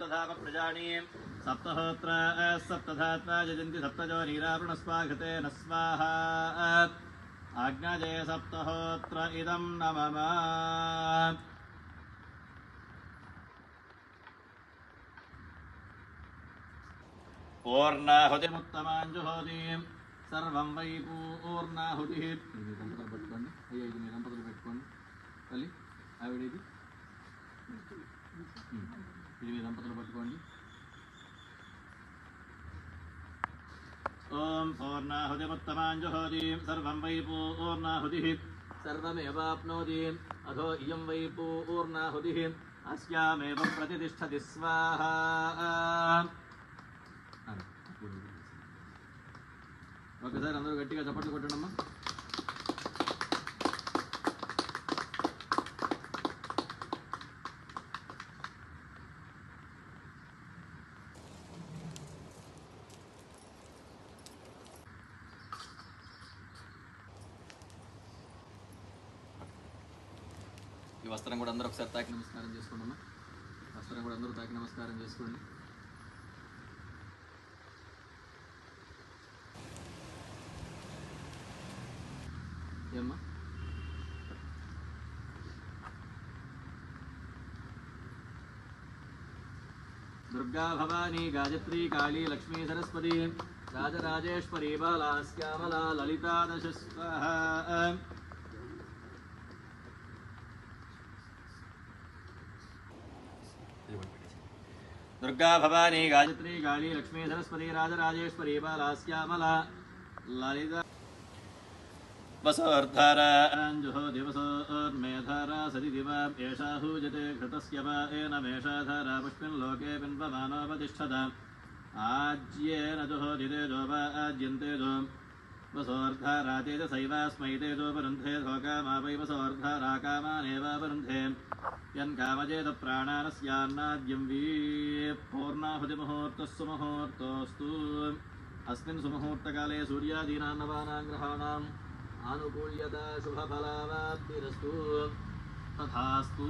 सप्तधाम प्रजानी सप्तहोत्र सप्तधात्वा यजन्ति सप्तजो नीरावृणस्वाघते न स्वाहा आज्ञाजय सप्तहोत्र इदं न मम पूर्णाहुतिमुत्तमाञ्जुहोति सर्वं वै पूर्णाहुतिः దంపతులు పట్టుకోండి అయ్యా ఇది మీ దంపతులు పెట్టుకోండి తల్లి ఆవిడ ఇది మీ దంపతులు పట్టుకోండి ఓం పూర్ణాహుతిముత్తమాञ्जुहोति सर्वं वै पूर्णाहुतिः सर्वमेवाप्नोति अधो इयं वै पूर्णाहुतिः अस्यामेव प्रतिष्ठति स्वाहा ఒకసారి అందరూ గట్టిగా చప్పట్లు కొట్టండమ్మా ఈ వస్త్రం కూడా అందరూ ఒకసారి తాకి నమస్కారం చేసుకోండి అమ్మా వస్త్రం కూడా అందరూ తాకి నమస్కారం చేసుకోండి ఏమ్మా दुर्गा भवानी गायत्री काली लक्ष्मी सरस्वती राजराजेश्वरी बाला श्यामला ललिता दश स्वाहा दुर्गा भवानी गायत्री काली लक्ष्मी सरस्वती राजराजेश्वरी बाला श्यामला ललिता वसोर्धाराञ्जुहोति वसोर्मेधारा सति दिवा एषा हूजते घृतस्य वा एनमेषा धारा पुष्मिन् लोके पिन्वमानोपतिष्ठत आज्येन जुहोति तेजो वा आज्यन्तेजो वसोर्धारा तेजसैवास्मै तेजोपरुन्धे धोकामा वै वसोर्धारा कामानेवापरुन्धे यन्कामचेतप्राणानस्यान्नाद्यं वी पूर्णाहुतिमुहूर्तः सुमुहूर्तोऽस्तु अस्मिन् सुमुहूर्तकाले सूर्यादीनां नवानां ग्रहाणाम् आनुकूल्यता शुभफलावाप्तिरस्तु तथास्तु